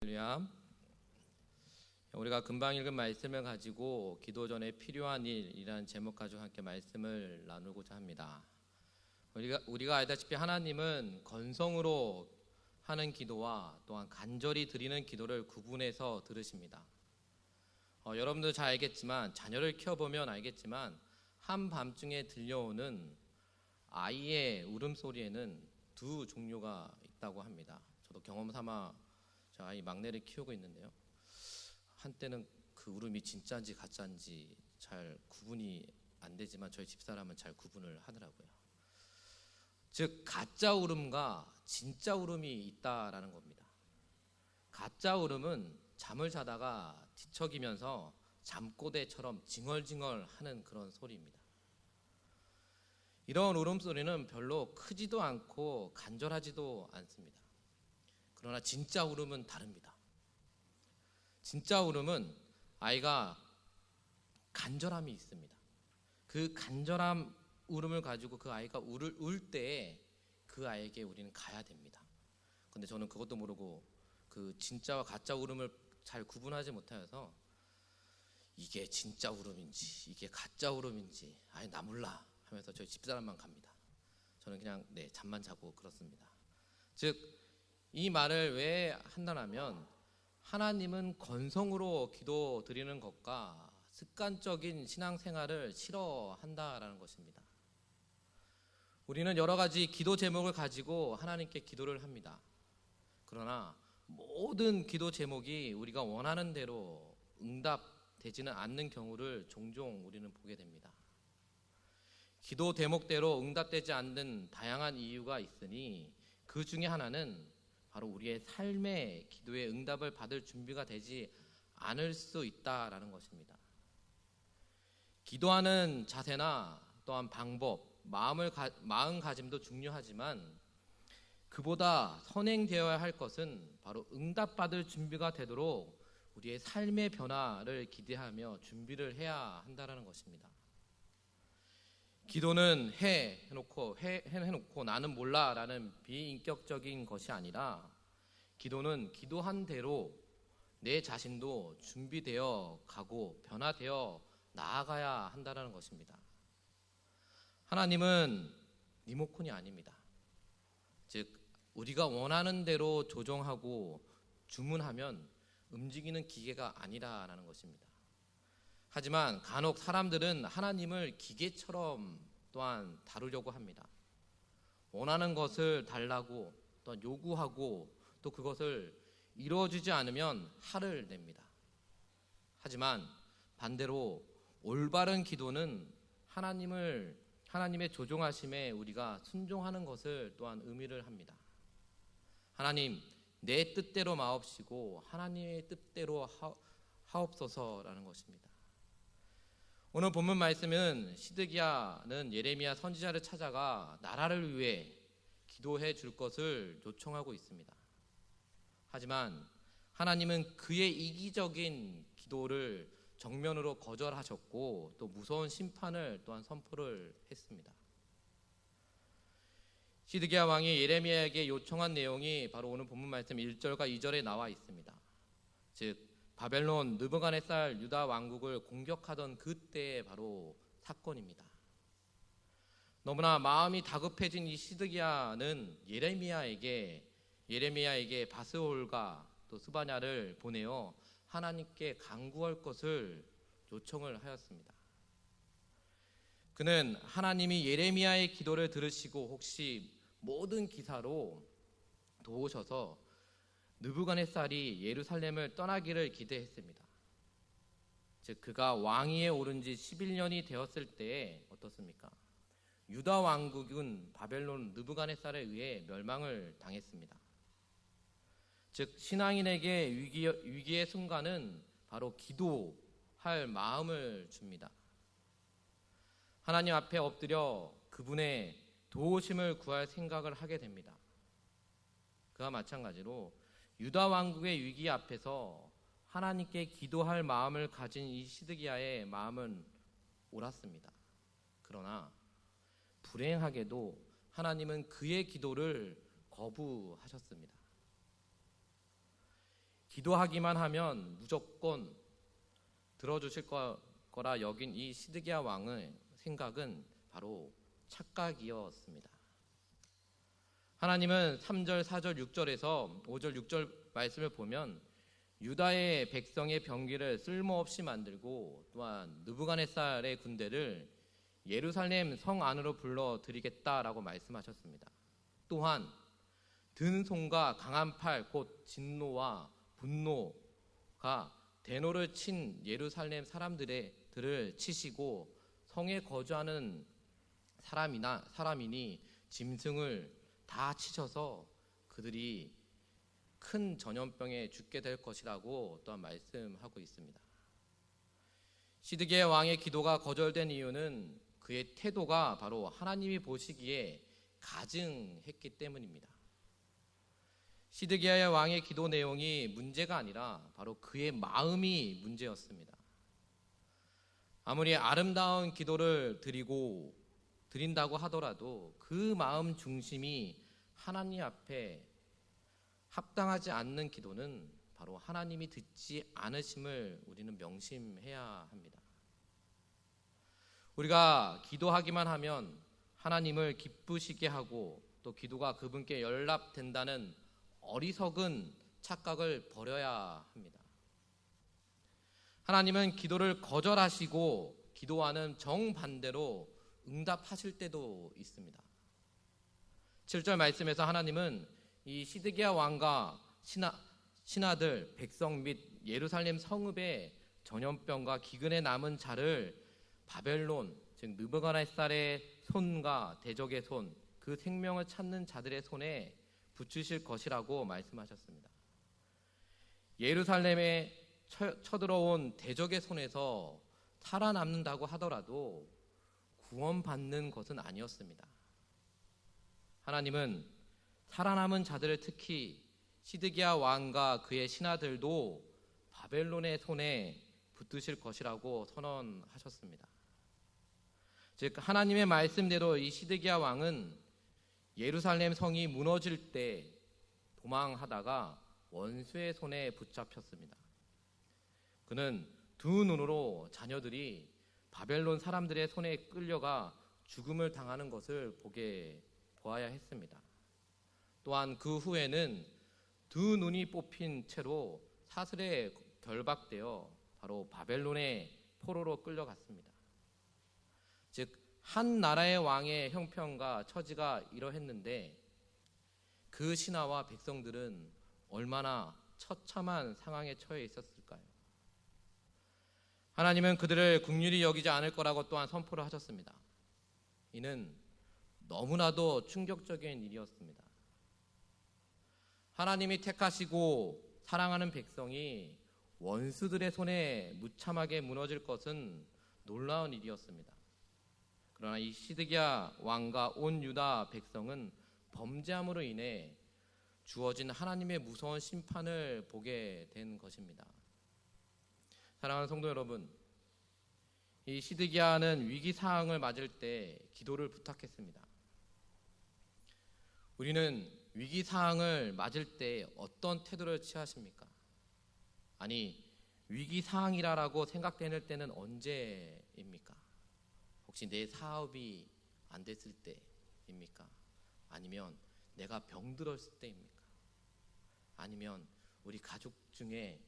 할렐루야. 우리가 금방 읽은 말씀을 가지고 기도 전에 필요한 일이라는 제목 가지고 함께 말씀을 나누고자 합니다. 우리가 알다시피 하나님은 건성으로 하는 기도와 또한 간절히 드리는 기도를 구분해서 들으십니다. 여러분도 잘 알겠지만, 자녀를 키워보면 알겠지만, 한밤중에 들려오는 아이의 울음소리에는 두 종류가 있다고 합니다. 저도 경험 삼아 저 아이 막내를 키우고 있는데요, 한때는 그 울음이 진짜인지 가짜인지 잘 구분이 안 되지만 저희 집사람은 잘 구분을 하더라고요. 즉, 가짜 울음과 진짜 울음이 있다라는 겁니다. 가짜 울음은 잠을 자다가 뒤척이면서 잠꼬대처럼 징얼징얼 하는 그런 소리입니다. 이런 울음소리는 별로 크지도 않고 간절하지도 않습니다. 그러나 진짜 울음은 다릅니다. 진짜 울음은 아이가 간절함이 있습니다. 그 간절한 울음을 가지고 그 아이가 울 때에 그 아이에게 우리는 가야 됩니다. 근데 저는 그것도 모르고 그 진짜와 가짜 울음을 잘 구분하지 못하여서 이게 진짜 울음인지 이게 가짜 울음인지 아니 나 몰라 하면서 저희 집사람만 갑니다. 저는 그냥 잠만 자고 그렇습니다. 즉, 이 말을 왜 한다면 하나님은 건성으로 기도 드리는 것과 습관적인 신앙생활을 싫어한다라는 것입니다. 우리는 여러 가지 기도 제목을 가지고 하나님께 기도를 합니다. 그러나 모든 기도 제목이 우리가 원하는 대로 응답되지는 않는 경우를 종종 우리는 보게 됩니다. 기도 대목대로 응답되지 않는 다양한 이유가 있으니 그 중에 하나는 바로 우리의 삶의 기도에 응답을 받을 준비가 되지 않을 수 있다라는 것입니다. 기도하는 자세나 또한 방법, 마음가짐도 중요하지만 그보다 선행되어야 할 것은 바로 응답받을 준비가 되도록 우리의 삶의 변화를 기대하며 준비를 해야 한다는 것입니다. 기도는 해놓고 나는 몰라라는 비인격적인 것이 아니라 기도는 기도한 대로 내 자신도 준비되어 가고 변화되어 나아가야 한다는 것입니다. 하나님은 리모컨이 아닙니다. 즉, 우리가 원하는 대로 조정하고 주문하면 움직이는 기계가 아니라는 것입니다. 하지만 간혹 사람들은 하나님을 기계처럼 또한 다루려고 합니다. 원하는 것을 달라고 또 요구하고 또 그것을 이루어주지 않으면 화를 냅니다. 하지만 반대로 올바른 기도는 하나님의 조종하심에 우리가 순종하는 것을 또한 의미를 합니다. 하나님, 내 뜻대로 마옵시고 하나님의 뜻대로 하옵소서라는 것입니다. 오늘 본문 말씀은 시드기야는 예레미야 선지자를 찾아가 나라를 위해 기도해 줄 것을 요청하고 있습니다. 하지만 하나님은 그의 이기적인 기도를 정면으로 거절하셨고 또 무서운 심판을 또한 선포를 했습니다. 시드기야 왕이 예레미야에게 요청한 내용이 바로 오늘 본문 말씀 1절과 2절에 나와 있습니다. 즉, 바벨론 느부갓네살 유다 왕국을 공격하던 그때의 바로 사건입니다. 너무나 마음이 다급해진 이 시드기야는 예레미야에게 바스홀과 또 스바냐를 보내어 하나님께 간구할 것을 요청을 하였습니다. 그는 하나님이 예레미야의 기도를 들으시고 혹시 모든 기사로 도우셔서 느부갓네살이 예루살렘을 떠나기를 기대했습니다. 즉, 그가 왕위에 오른 지 11년이 되었을 때에 어떻습니까? 유다 왕국은 바벨론 느부갓네살에 의해 멸망을 당했습니다. 즉, 신앙인에게 위기의 순간은 바로 기도할 마음을 줍니다. 하나님 앞에 엎드려 그분의 도우심을 구할 생각을 하게 됩니다. 그와 마찬가지로 유다 왕국의 위기 앞에서 하나님께 기도할 마음을 가진 이 시드기야의 마음은 옳았습니다. 그러나 불행하게도 하나님은 그의 기도를 거부하셨습니다. 기도하기만 하면 무조건 들어주실 거라 여긴 이 시드기야 왕의 생각은 바로 착각이었습니다. 하나님은 3절, 4절, 6절에서 5절, 6절 말씀을 보면 유다의 백성의 병기를 쓸모없이 만들고 또한 느부갓네살의 군대를 예루살렘 성 안으로 불러들이겠다라고 말씀하셨습니다. 또한 든 손과 강한 팔 곧 진노와 분노가 대노를 친 예루살렘 사람들을 치시고 성에 거주하는 사람이니 짐승을 다 치셔서 그들이 큰 전염병에 죽게 될 것이라고 또한 말씀하고 있습니다. 시드기야 왕의 기도가 거절된 이유는 그의 태도가 바로 하나님이 보시기에 가증했기 때문입니다. 시드기야 왕의 기도 내용이 문제가 아니라 바로 그의 마음이 문제였습니다. 아무리 아름다운 기도를 드린다고 하더라도 그 마음 중심이 하나님 앞에 합당하지 않는 기도는 바로 하나님이 듣지 않으심을 우리는 명심해야 합니다. 우리가 기도하기만 하면 하나님을 기쁘시게 하고 또 기도가 그분께 연락된다는 어리석은 착각을 버려야 합니다. 하나님은 기도를 거절하시고 기도와는 정반대로 응답하실 때도 있습니다. 7절 말씀에서 하나님은 이 시드기야 왕과 신하들, 백성 및 예루살렘 성읍의 전염병과 기근에 남은 자를 바벨론, 즉 느부갓네살의 손과 대적의 손, 그 생명을 찾는 자들의 손에 붙이실 것이라고 말씀하셨습니다. 예루살렘에 쳐들어온 대적의 손에서 살아남는다고 하더라도 구원받는 것은 아니었습니다. 하나님은 살아남은 자들을 특히 시드기야 왕과 그의 신하들도 바벨론의 손에 붙으실 것이라고 선언하셨습니다. 즉 하나님의 말씀대로 이 시드기야 왕은 예루살렘 성이 무너질 때 도망하다가 원수의 손에 붙잡혔습니다. 그는 두 눈으로 자녀들이 바벨론 사람들의 손에 끌려가 죽음을 당하는 것을 보아야 했습니다. 또한 그 후에는 두 눈이 뽑힌 채로 사슬에 결박되어 바로 바벨론의 포로로 끌려갔습니다. 즉 한 나라의 왕의 형편과 처지가 이러했는데 그 신하와 백성들은 얼마나 처참한 상황에 처해 있었을까요? 하나님은 그들을 긍휼히 여기지 않을 거라고 또한 선포를 하셨습니다. 이는 너무나도 충격적인 일이었습니다. 하나님이 택하시고 사랑하는 백성이 원수들의 손에 무참하게 무너질 것은 놀라운 일이었습니다. 그러나 이 시드기야 왕과 온 유다 백성은 범죄함으로 인해 주어진 하나님의 무서운 심판을 보게 된 것입니다. 사랑하는 성도 여러분, 이 시드기야는 위기 상황을 맞을 때 기도를 부탁했습니다. 우리는 위기 상황을 맞을 때 어떤 태도를 취하십니까? 아니, 위기 상황이라고 생각되는 때는 언제입니까? 혹시 내 사업이 안 됐을 때입니까? 아니면 내가 병들었을 때입니까? 아니면 우리 가족 중에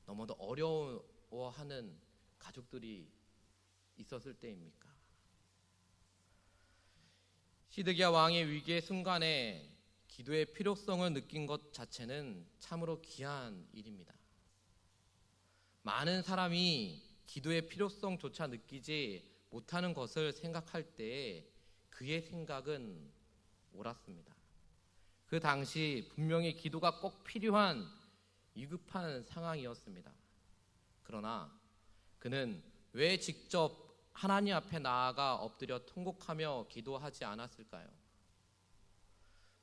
너무도 어려워하는 가족들이 있었을 때입니까? 시드기야 왕의 위기의 순간에 기도의 필요성을 느낀 것 자체는 참으로 귀한 일입니다. 많은 사람이 기도의 필요성조차 느끼지 못하는 것을 생각할 때 그의 생각은 옳았습니다. 그 당시 분명히 기도가 꼭 필요한 위급한 상황이었습니다. 그러나 그는 왜 직접 하나님 앞에 나아가 엎드려 통곡하며 기도하지 않았을까요?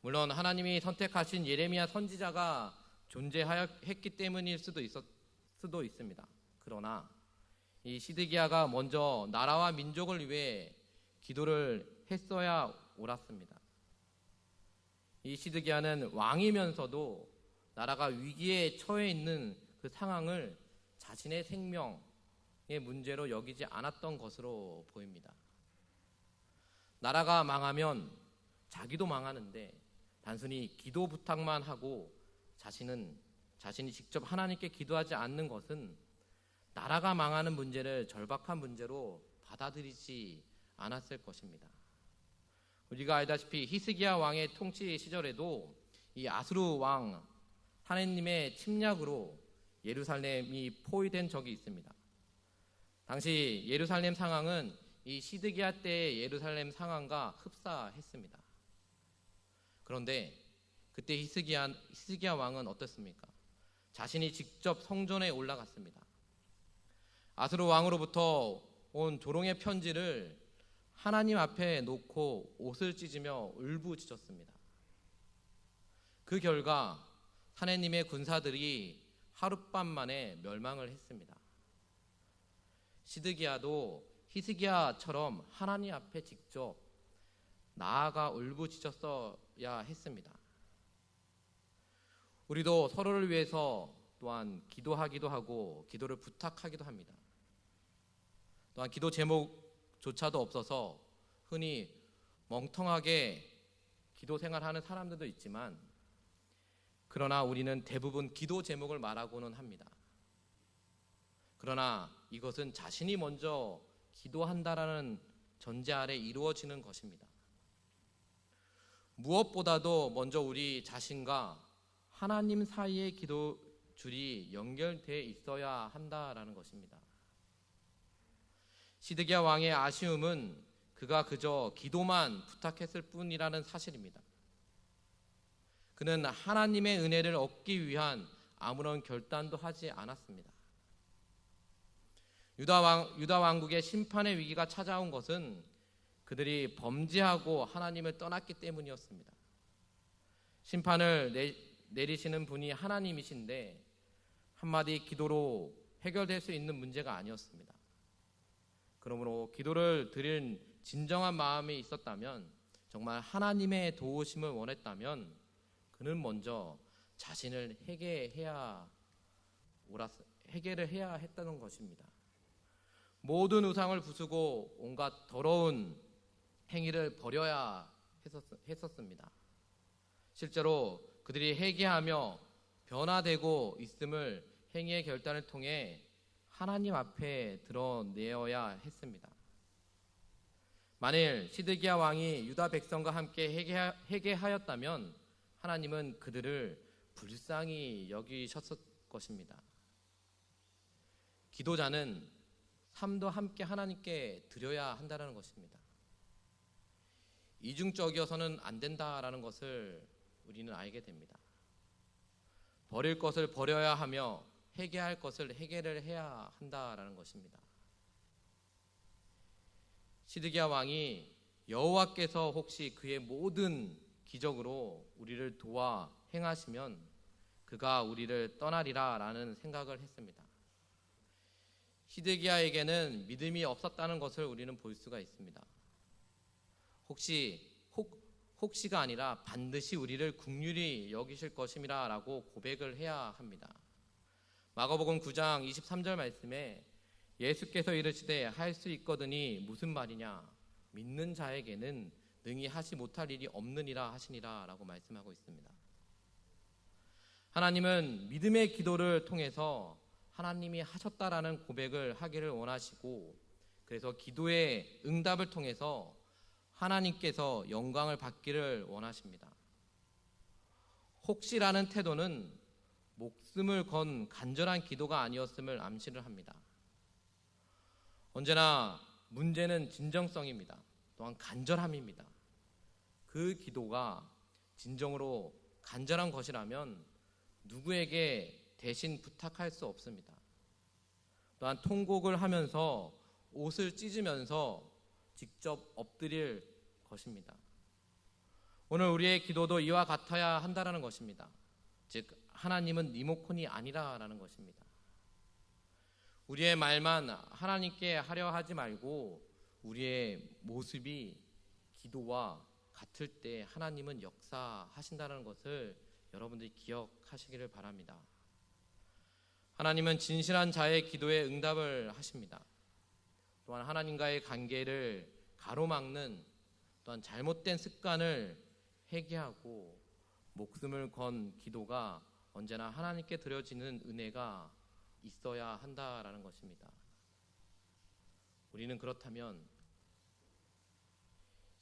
물론 하나님이 선택하신 예레미야 선지자가 존재했기 때문일 수도 있습니다. 그러나 이 시드기야가 먼저 나라와 민족을 위해 기도를 했어야 옳았습니다. 이 시드기야는 왕이면서도 나라가 위기에 처해 있는 그 상황을 자신의 생명의 문제로 여기지 않았던 것으로 보입니다. 나라가 망하면 자기도 망하는데 단순히 기도 부탁만 하고 자신이 직접 하나님께 기도하지 않는 것은 나라가 망하는 문제를 절박한 문제로 받아들이지 않았을 것입니다. 우리가 알다시피 히스기야 왕의 통치 시절에도 이 아수르 왕 하느님의 침략으로 예루살렘이 포위된 적이 있습니다. 당시 예루살렘 상황은 이 시드기야 때의 예루살렘 상황과 흡사했습니다. 그런데 그때 히스기야 왕은 어떻습니까? 자신이 직접 성전에 올라갔습니다. 아수르 왕으로부터 온 조롱의 편지를 하나님 앞에 놓고 옷을 찢으며 울부짖었습니다. 그 결과 하느님의 군사들이 하룻밤 만에 멸망을 했습니다. 시드기야도 히스기야처럼 하나님 앞에 직접 나아가 울부짖었어야 했습니다. 우리도 서로를 위해서 또한 기도하기도 하고 기도를 부탁하기도 합니다. 또한 기도 제목조차도 없어서 흔히 멍텅하게 기도 생활하는 사람들도 있지만, 그러나 우리는 대부분 기도 제목을 말하고는 합니다. 그러나 이것은 자신이 먼저 기도한다라는 전제 아래 이루어지는 것입니다. 무엇보다도 먼저 우리 자신과 하나님 사이의 기도 줄이 연결되어 있어야 한다라는 것입니다. 시드기야 왕의 아쉬움은 그가 그저 기도만 부탁했을 뿐이라는 사실입니다. 그는 하나님의 은혜를 얻기 위한 아무런 결단도 하지 않았습니다. 유다 왕국의 심판의 위기가 찾아온 것은 그들이 범죄하고 하나님을 떠났기 때문이었습니다. 심판을 내리시는 분이 하나님이신데 한마디 기도로 해결될 수 있는 문제가 아니었습니다. 그러므로 기도를 드린 진정한 마음이 있었다면, 정말 하나님의 도우심을 원했다면 그는 먼저 자신을 해결을 해야 했다는 것입니다. 모든 우상을 부수고 온갖 더러운 행위를 버려야 했었습니다. 실제로 그들이 회개하며 변화되고 있음을 행위의 결단을 통해 하나님 앞에 드러내어야 했습니다. 만일 시드기야 왕이 유다 백성과 함께 회개하였다면 하나님은 그들을 불쌍히 여기셨을 것입니다. 기도자는 삶도 함께 하나님께 드려야 한다는 것입니다. 이중적이어서는 안 된다라는 것을 우리는 알게 됩니다. 버릴 것을 버려야 하며 회개할 것을 회개를 해야 한다라는 것입니다. 시드기야 왕이 여호와께서 혹시 그의 모든 기적으로 우리를 도와 행하시면 그가 우리를 떠나리라 라는 생각을 했습니다. 시드기야에게는 믿음이 없었다는 것을 우리는 볼 수가 있습니다. 혹시가 아니라 반드시 우리를 긍휼히 여기실 것임이라 라고 고백을 해야 합니다. 마가복음 9장 23절 말씀에 예수께서 이르시되 할 수 있거든이 무슨 말이냐, 믿는 자에게는 능히 하지 못할 일이 없느니라 하시니라 라고 말씀하고 있습니다. 하나님은 믿음의 기도를 통해서 하나님이 하셨다라는 고백을 하기를 원하시고, 그래서 기도의 응답을 통해서 하나님께서 영광을 받기를 원하십니다. 혹시라는 태도는 목숨을 건 간절한 기도가 아니었음을 암시를 합니다. 언제나 문제는 진정성입니다. 또한 간절함입니다. 그 기도가 진정으로 간절한 것이라면 누구에게 대신 부탁할 수 없습니다. 또한 통곡을 하면서 옷을 찢으면서 직접 엎드릴 것입니다. 오늘 우리의 기도도 이와 같아야 한다는 것입니다. 즉 하나님은 리모컨이 아니라라는 것입니다. 우리의 말만 하나님께 하려 하지 말고 우리의 모습이 기도와 같을 때 하나님은 역사하신다는 것을 여러분들이 기억하시기를 바랍니다. 하나님은 진실한 자의 기도에 응답을 하십니다. 또한 하나님과의 관계를 가로막는 또한 잘못된 습관을 회개하고 목숨을 건 기도가 언제나 하나님께 드려지는 은혜가 있어야 한다라는 것입니다. 우리는 그렇다면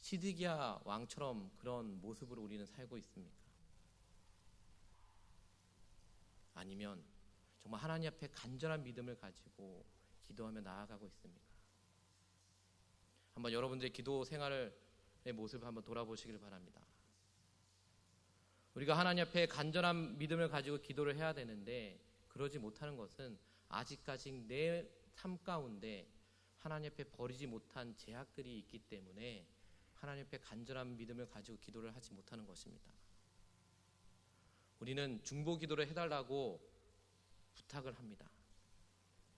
시드기야 왕처럼 그런 모습으로 우리는 살고 있습니까? 아니면 정말 하나님 앞에 간절한 믿음을 가지고 기도하며 나아가고 있습니까? 한번 여러분들의 기도 생활의 모습을 한번 돌아보시길 바랍니다. 우리가 하나님 앞에 간절한 믿음을 가지고 기도를 해야 되는데 그러지 못하는 것은 아직까지 내 삶 가운데 하나님 앞에 버리지 못한 죄악들이 있기 때문에 하나님 앞에 간절한 믿음을 가지고 기도를 하지 못하는 것입니다. 우리는 중보 기도를 해달라고 부탁을 합니다.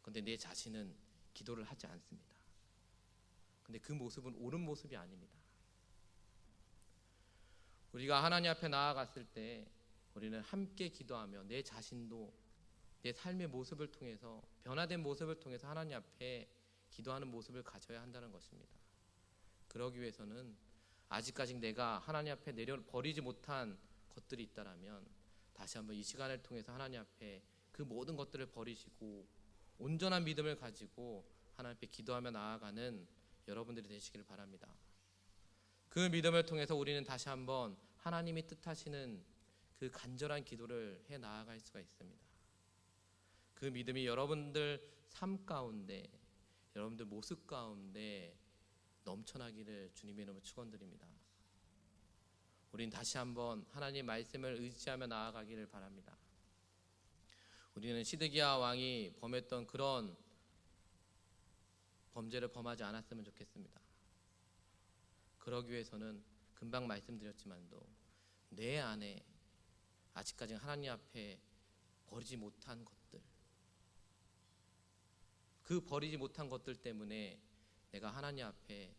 그런데 내 자신은 기도를 하지 않습니다. 근데 그 모습은 옳은 모습이 아닙니다. 우리가 하나님 앞에 나아갔을 때 우리는 함께 기도하며 내 자신도 내 삶의 모습을 통해서 변화된 모습을 통해서 하나님 앞에 기도하는 모습을 가져야 한다는 것입니다. 그러기 위해서는 아직까지 내가 하나님 앞에 버리지 못한 것들이 있다라면 다시 한번 이 시간을 통해서 하나님 앞에 그 모든 것들을 버리시고 온전한 믿음을 가지고 하나님 앞에 기도하며 나아가는 여러분들이 되시기를 바랍니다. 그 믿음을 통해서 우리는 다시 한번 하나님이 뜻하시는 그 간절한 기도를 해 나아갈 수가 있습니다. 그 믿음이 여러분들 삶 가운데, 여러분들 모습 가운데 넘쳐나기를 주님의 이름으로 축원드립니다. 우린 다시 한번 하나님 말씀을 의지하며 나아가기를 바랍니다. 우리는 시드기야 왕이 범했던 그런 범죄를 범하지 않았으면 좋겠습니다. 그러기 위해서는 금방 말씀드렸지만도 내 안에 아직까지 하나님 앞에 버리지 못한 것들, 그 버리지 못한 것들 때문에 내가 하나님 앞에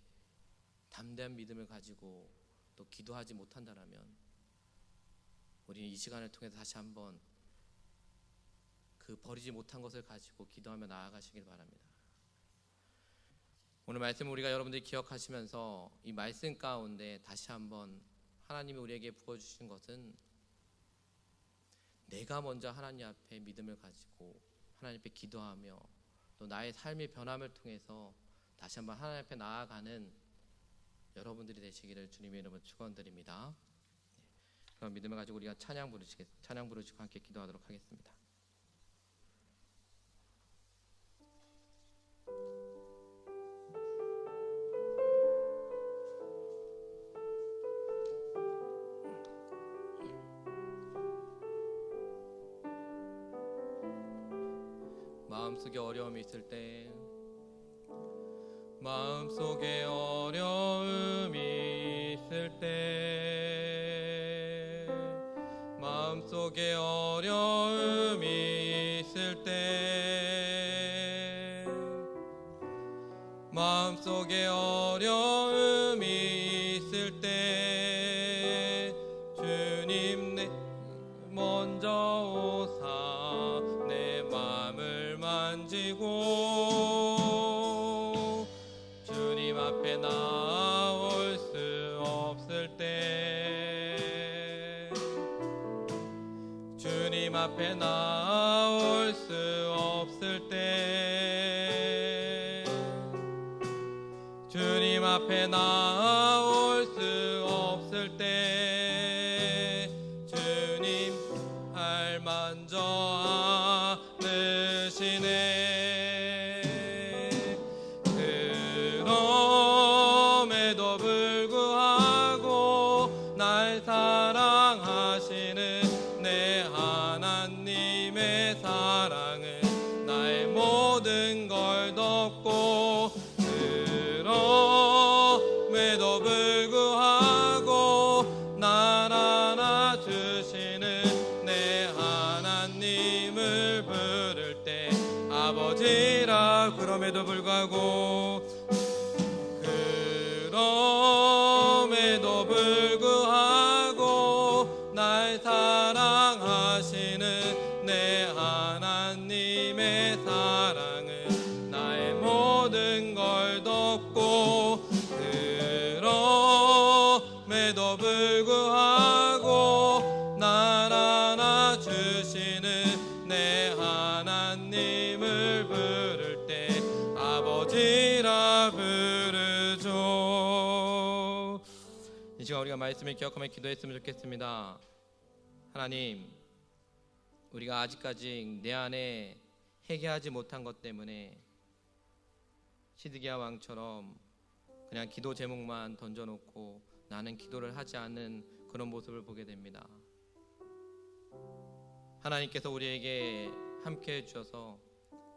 담대한 믿음을 가지고 또 기도하지 못한다라면 우리는 이 시간을 통해서 다시 한번 그 버리지 못한 것을 가지고 기도하며 나아가시길 바랍니다. 오늘 말씀 우리가 여러분들이 기억하시면서 이 말씀 가운데 다시 한번 하나님이 우리에게 부어주신 것은 내가 먼저 하나님 앞에 믿음을 가지고 하나님 앞에 기도하며 또 나의 삶의 변함을 통해서 다시 한번 하나님 앞에 나아가는 여러분들이 되시기를 주님의 이름으로 축원드립니다. 그럼 믿음을 가지고 우리가 찬양 부르시고 함께 기도하도록 하겠습니다. 마음속에 어려움이 있을 때, 마음속에 어려움이 있을 때, 마음속에 어려움이 있을 때, 마음속에 어려움이 있을 때 주님 내 먼저 오사 내 마음을 만지고 주님 앞에 나올 수 없을 때, 주님 앞에 나올 수 없을 때, 주님 앞에 나올 수 없을 때 주님 발 만져 안으시네. 그럼에도 불구하고 날 사랑하시는 내 하나님의 사랑은 나의 모든 걸 덮고, 그럼에도 불구하고 날 안아주시는 내 하나님을 부를 때 아버지라. 그럼에도 불구하고, 그럼에도 불구하고 날 사랑 우리가 말씀을 기억하며 기도했으면 좋겠습니다. 하나님, 우리가 아직까지 내 안에 회개하지 못한 것 때문에 시드기야 왕처럼 그냥 기도 제목만 던져놓고 나는 기도를 하지 않는 그런 모습을 보게 됩니다. 하나님께서 우리에게 함께 해주셔서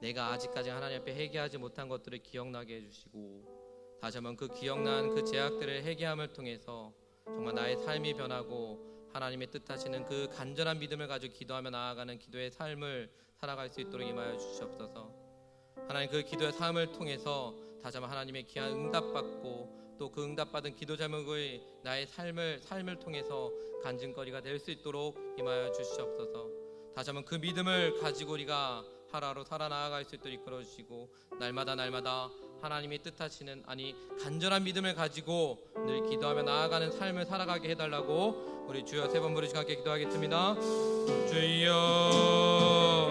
내가 아직까지 하나님 앞에 회개하지 못한 것들을 기억나게 해주시고, 다시 한번 그 기억난 그 죄악들을 회개함을 통해서 정말 나의 삶이 변하고 하나님의 뜻하시는 그 간절한 믿음을 가지고 기도하며 나아가는 기도의 삶을 살아갈 수 있도록 임하여 주시옵소서. 하나님, 그 기도의 삶을 통해서 다시 한번 하나님의 귀한 응답받고 또 그 응답받은 기도 제목의 나의 삶을 통해서 간증거리가 될 수 있도록 임하여 주시옵소서. 다시 한번 그 믿음을 가지고 우리가 하루하루 살아나아갈 수 있도록 이끌어주시고, 날마다 하나님이 뜻하시는 간절한 믿음을 가지고 늘 기도하며 나아가는 삶을 살아가게 해달라고 우리 주여 3번 부르시고 함께 기도하겠습니다. 주여